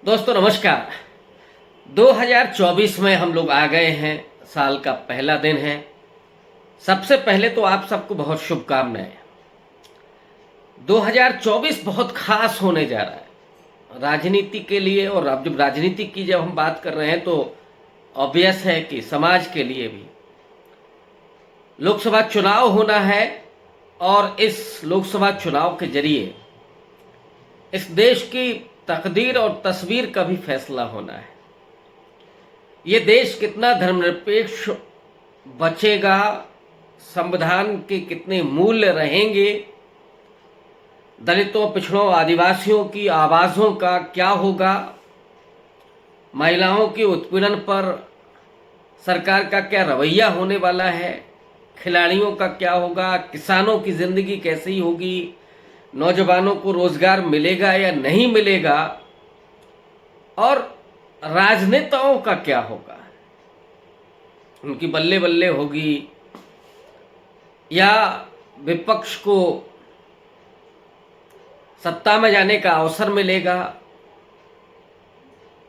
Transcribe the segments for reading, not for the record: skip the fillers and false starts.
दोस्तों नमस्कार। 2024 में हम लोग आ गए हैं। साल का पहला दिन है। सबसे पहले तो आप सबको बहुत शुभकामनाएं। 2024 बहुत खास होने जा रहा है राजनीति के लिए। और अब जब राजनीति की जब हम बात कर रहे हैं तो ऑब्वियस है कि समाज के लिए भी लोकसभा चुनाव होना है। और इस लोकसभा चुनाव के जरिए इस देश की तकदीर और तस्वीर का भी फैसला होना है। ये देश कितना धर्मनिरपेक्ष बचेगा, संविधान के कितने मूल्य रहेंगे, दलितों, पिछड़ों, आदिवासियों की आवाज़ों का क्या होगा, महिलाओं के उत्पीड़न पर सरकार का क्या रवैया होने वाला है, खिलाड़ियों का क्या होगा, किसानों की ज़िंदगी कैसी होगी, नौजवानों को रोजगार मिलेगा या नहीं मिलेगा, और राजनेताओं का क्या होगा, उनकी बल्ले बल्ले होगी या विपक्ष को सत्ता में जाने का अवसर मिलेगा।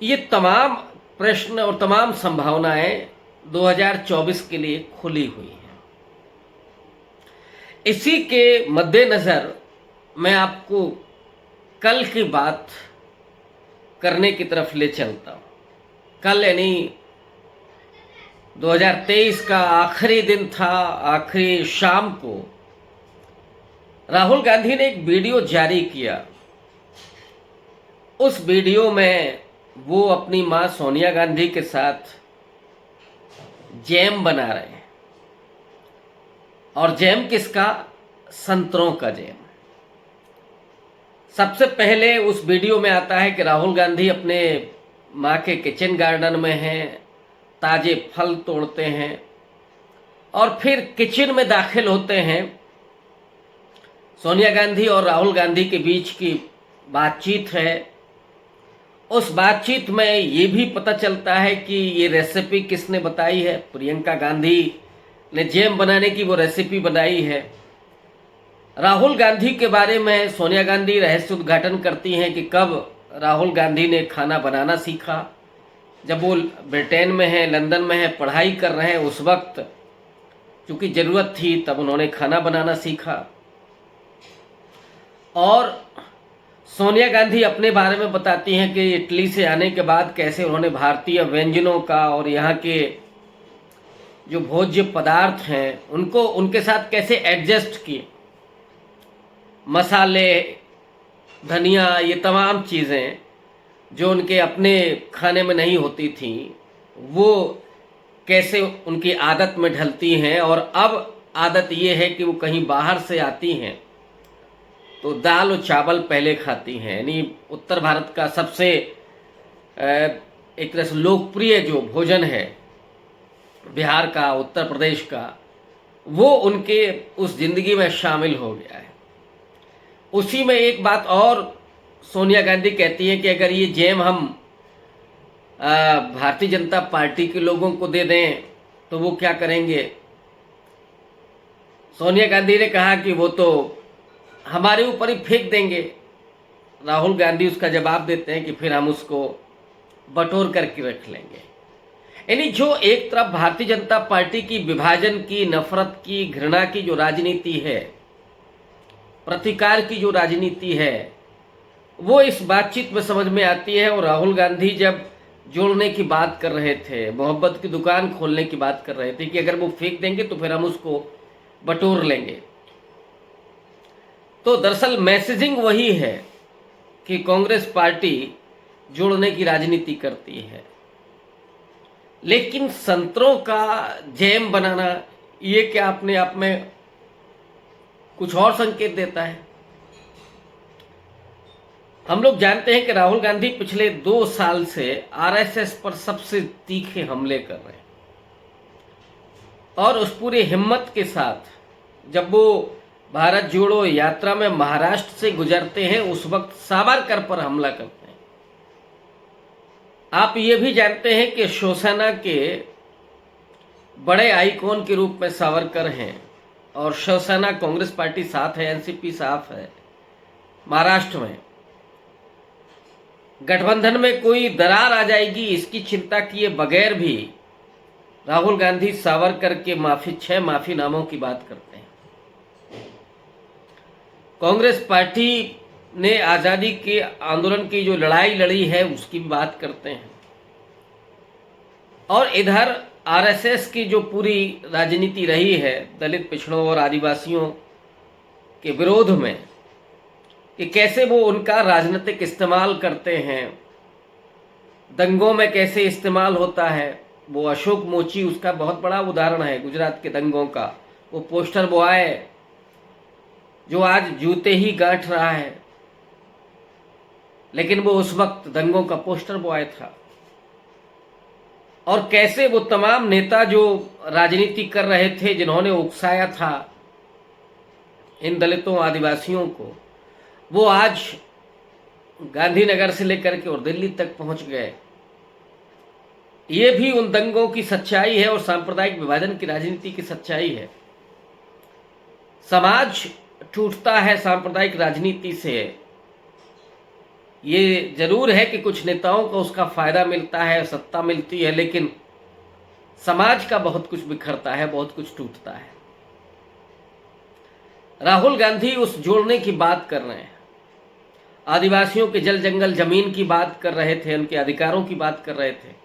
ये तमाम प्रश्न और तमाम संभावनाएं 2024 के लिए खुली हुई हैं। इसी के मद्देनज़र मैं आपको कल की बात करने की तरफ ले चलता हूँ। कल यानी 2023 का आखिरी दिन था। आखिरी शाम को राहुल गांधी ने एक वीडियो जारी किया। उस वीडियो में वो अपनी मां सोनिया गांधी के साथ जैम बना रहे हैं। और जैम किसका? संतरों का जैम। सबसे पहले उस वीडियो में आता है कि राहुल गांधी अपने माँ के किचन गार्डन में हैं, ताजे फल तोड़ते हैं और फिर किचन में दाखिल होते हैं। सोनिया गांधी और राहुल गांधी के बीच की बातचीत है। उस बातचीत में ये भी पता चलता है कि ये रेसिपी किसने बताई है। प्रियंका गांधी ने जैम बनाने की वो रेसिपी बनाई है। राहुल गांधी के बारे में सोनिया गांधी रहस्य उद्घाटन करती हैं कि कब राहुल गांधी ने खाना बनाना सीखा। जब वो ब्रिटेन में हैं, लंदन में हैं, पढ़ाई कर रहे हैं, उस वक्त चूँकि ज़रूरत थी तब उन्होंने खाना बनाना सीखा। और सोनिया गांधी अपने बारे में बताती हैं कि इटली से आने के बाद कैसे उन्होंने भारतीय व्यंजनों का और यहाँ के जो भोज्य पदार्थ हैं उनको उनके साथ कैसे एडजस्ट किए। मसाले, धनिया, ये तमाम चीज़ें जो उनके अपने खाने में नहीं होती थी वो कैसे उनकी आदत में ढलती हैं। और अब आदत ये है कि वो कहीं बाहर से आती हैं तो दाल और चावल पहले खाती हैं। यानी उत्तर भारत का सबसे एक तरह से लोकप्रिय जो भोजन है बिहार का, उत्तर प्रदेश का, वो उनके उस ज़िंदगी में शामिल हो गया है। उसी में एक बात और सोनिया गांधी कहती है कि अगर ये जैम हम भारतीय जनता पार्टी के लोगों को दे दें तो वो क्या करेंगे। सोनिया गांधी ने कहा कि वो तो हमारे ऊपर ही फेंक देंगे। राहुल गांधी उसका जवाब देते हैं कि फिर हम उसको बटोर करके रख लेंगे। यानी जो एक तरफ भारतीय जनता पार्टी की विभाजन की, नफरत की, घृणा की जो राजनीति है, प्रतिकार की जो राजनीति है, वो इस बातचीत में समझ में आती है। और राहुल गांधी जब जोड़ने की बात कर रहे थे, मोहब्बत की दुकान खोलने की बात कर रहे थे कि अगर वो फेंक देंगे तो फिर हम उसको बटोर लेंगे, तो दरअसल मैसेजिंग वही है कि कांग्रेस पार्टी जोड़ने की राजनीति करती है। लेकिन संतरों का जैम बनाना ये क्या अपने आप में कुछ और संकेत देता है। हम लोग जानते हैं कि राहुल गांधी पिछले 2 साल से आरएसएस पर सबसे तीखे हमले कर रहे हैं। और उस पूरी हिम्मत के साथ जब वो भारत जोड़ो यात्रा में महाराष्ट्र से गुजरते हैं उस वक्त सावरकर पर हमला करते हैं। आप ये भी जानते हैं कि शिवसेना के बड़े आइकॉन के रूप में सावरकर हैं और शिवसेना कांग्रेस पार्टी साथ है, एनसीपी साथ है महाराष्ट्र में। गठबंधन में कोई दरार आ जाएगी इसकी चिंता किए बगैर भी राहुल गांधी सावरकर के 6 माफीनामों की बात करते हैं। कांग्रेस पार्टी ने आज़ादी के आंदोलन की जो लड़ाई लड़ी है उसकी भी बात करते हैं। और इधर आरएसएस की जो पूरी राजनीति रही है दलित पिछड़ों और आदिवासियों के विरोध में, कि कैसे वो उनका राजनीतिक इस्तेमाल करते हैं, दंगों में कैसे इस्तेमाल होता है। वो अशोक मोची उसका बहुत बड़ा उदाहरण है, गुजरात के दंगों का। वो पोस्टर बॉय जो आज जूते ही गांठ रहा है, लेकिन वो उस वक्त दंगों का पोस्टर बॉय था। और कैसे वो तमाम नेता जो राजनीति कर रहे थे, जिन्होंने उकसाया था इन दलितों आदिवासियों को, वो आज गांधीनगर से लेकर के और दिल्ली तक पहुंच गए। ये भी उन दंगों की सच्चाई है और सांप्रदायिक विभाजन की राजनीति की सच्चाई है। समाज टूटता है सांप्रदायिक राजनीति से। ये जरूर है कि कुछ नेताओं को उसका फायदा मिलता है, सत्ता मिलती है, लेकिन समाज का बहुत कुछ बिखरता है, बहुत कुछ टूटता है। राहुल गांधी उस जोड़ने की बात कर रहे हैं, आदिवासियों के जल जंगल जमीन की बात कर रहे थे, उनके अधिकारों की बात कर रहे थे।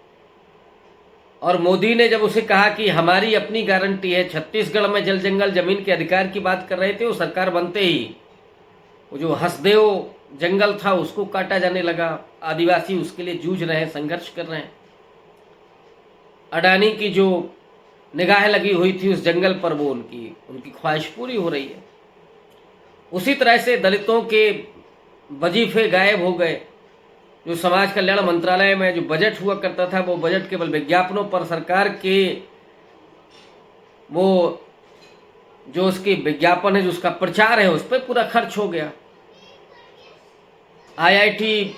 और मोदी ने जब उसे कहा कि हमारी अपनी गारंटी है, छत्तीसगढ़ में जल जंगल जमीन के अधिकार की बात कर रहे थे, वो सरकार बनते ही वो जो हसदेव जंगल था उसको काटा जाने लगा। आदिवासी उसके लिए जूझ रहे हैं, संघर्ष कर रहे हैं। अडानी की जो निगाह लगी हुई थी उस जंगल पर, वो उनकी ख्वाहिश पूरी हो रही है। उसी तरह से दलितों के वजीफे गायब हो गए। जो समाज कल्याण मंत्रालय में जो बजट हुआ करता था, वो बजट केवल विज्ञापनों पर, सरकार के वो जो उसकी विज्ञापन है, जो उसका प्रचार है, उस पर पूरा खर्च हो गया। आईआईटी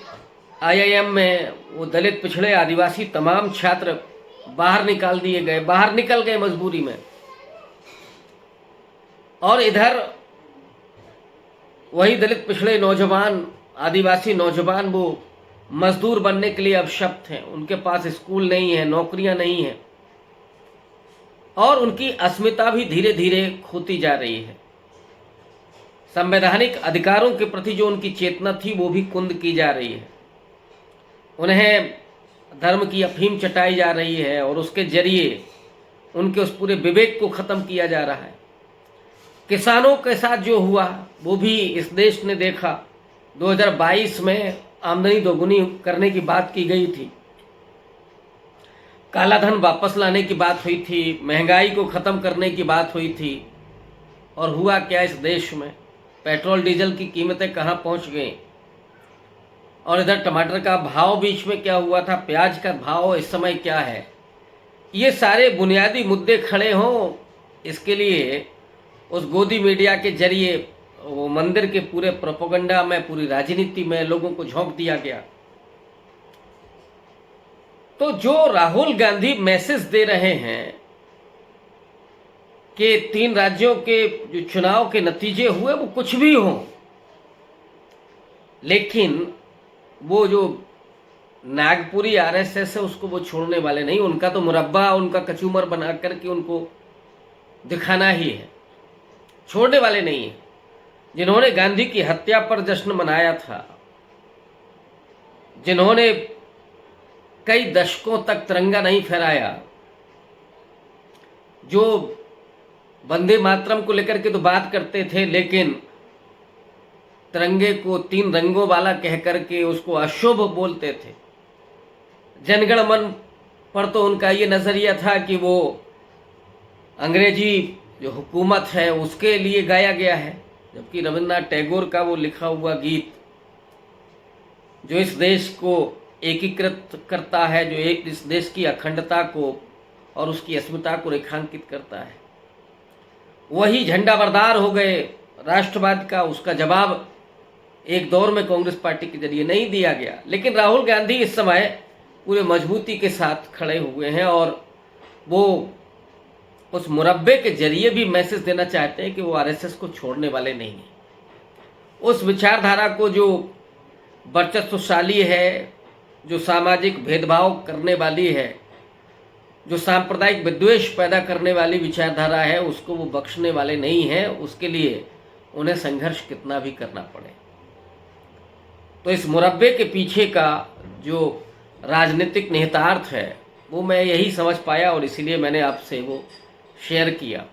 आईआईएम में वो दलित पिछड़े आदिवासी तमाम छात्र बाहर निकाल दिए गए, बाहर निकल गए मजबूरी में। और इधर वही दलित पिछड़े नौजवान, आदिवासी नौजवान, वो मजदूर बनने के लिए अब शब्द हैं। उनके पास स्कूल नहीं है, नौकरियां नहीं है, और उनकी अस्मिता भी धीरे धीरे खोती जा रही है। संवैधानिक अधिकारों के प्रति जो उनकी चेतना थी वो भी कुंद की जा रही है। उन्हें धर्म की अफीम चटाई जा रही है और उसके जरिए उनके उस पूरे विवेक को खत्म किया जा रहा है। किसानों के साथ जो हुआ वो भी इस देश ने देखा। 2022 में आमदनी दोगुनी करने की बात की गई थी, काला धन वापस लाने की बात हुई थी, महंगाई को खत्म करने की बात हुई थी। और हुआ क्या इस देश में? पेट्रोल डीजल की कीमतें कहाँ पहुँच गई, और इधर टमाटर का भाव बीच में क्या हुआ था, प्याज का भाव इस समय क्या है। ये सारे बुनियादी मुद्दे खड़े हों, इसके लिए उस गोदी मीडिया के जरिए वो मंदिर के पूरे प्रोपेगेंडा में, पूरी राजनीति में लोगों को झोंक दिया गया। तो जो राहुल गांधी मैसेज दे रहे हैं कि 3 राज्यों के जो चुनाव के नतीजे हुए वो कुछ भी हों, लेकिन वो जो नागपुरी आरएसएस है उसको वो छोड़ने वाले नहीं। उनका तो मुरब्बा, उनका कचूमर बना करके उनको दिखाना ही है, छोड़ने वाले नहीं है। जिन्होंने गांधी की हत्या पर जश्न मनाया था, जिन्होंने कई दशकों तक तिरंगा नहीं फहराया, जो वंदे मातरम को लेकर के तो बात करते थे, लेकिन तिरंगे को 3 रंगों वाला कह करके उसको अशुभ बोलते थे। जनगण मन पर तो उनका ये नजरिया था कि वो अंग्रेजी जो हुकूमत है उसके लिए गाया गया है, जबकि रविन्द्रनाथ टैगोर का वो लिखा हुआ गीत जो इस देश को एकीकृत करता है, जो इस देश की अखंडता को और उसकी अस्मिता को रेखांकित करता है, वही झंडा बरदार हो गए राष्ट्रवाद का। उसका जवाब एक दौर में कांग्रेस पार्टी के जरिए नहीं दिया गया, लेकिन राहुल गांधी इस समय पूरे मजबूती के साथ खड़े हुए हैं और वो उस मुरब्बे के जरिए भी मैसेज देना चाहते हैं कि वो आरएसएस को छोड़ने वाले नहीं हैं। उस विचारधारा को जो वर्चस्वशाली है, जो सामाजिक भेदभाव करने वाली है, जो सांप्रदायिक विद्वेष पैदा करने वाली विचारधारा है, उसको वो बख्शने वाले नहीं हैं। उसके लिए उन्हें संघर्ष कितना भी करना पड़े। तो इस मुरब्बे के पीछे का जो राजनीतिक निहितार्थ है वो मैं यही समझ पाया और इसीलिए मैंने आपसे वो शेयर किया।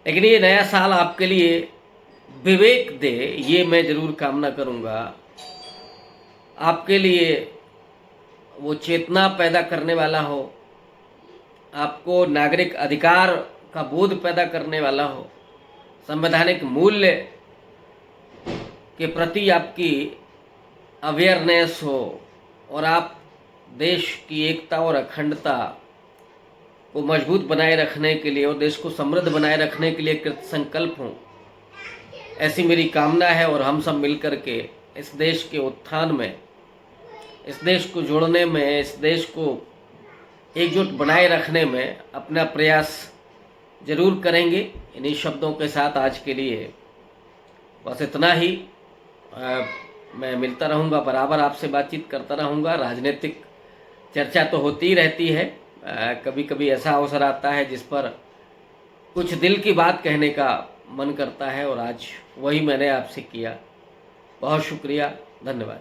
लेकिन ये नया साल आपके लिए विवेक दे, ये मैं ज़रूर कामना करूँगा। आपके लिए वो चेतना पैदा करने वाला हो, आपको नागरिक अधिकार का बोध पैदा करने वाला हो, संवैधानिक मूल्य के प्रति आपकी अवेयरनेस हो और आप देश की एकता और अखंडता को मजबूत बनाए रखने के लिए और देश को समृद्ध बनाए रखने के लिए कृत संकल्प हों, ऐसी मेरी कामना है। और हम सब मिलकर के इस देश के उत्थान में, इस देश को जोड़ने में, इस देश को एकजुट बनाए रखने में अपना प्रयास जरूर करेंगे। इन्हीं शब्दों के साथ आज के लिए बस इतना ही। मैं मिलता रहूँगा, बराबर आपसे बातचीत करता रहूँगा। राजनीतिक चर्चा तो होती ही रहती है, कभी कभी ऐसा अवसर आता है जिस पर कुछ दिल की बात कहने का मन करता है और आज वही मैंने आपसे किया। बहुत शुक्रिया, धन्यवाद।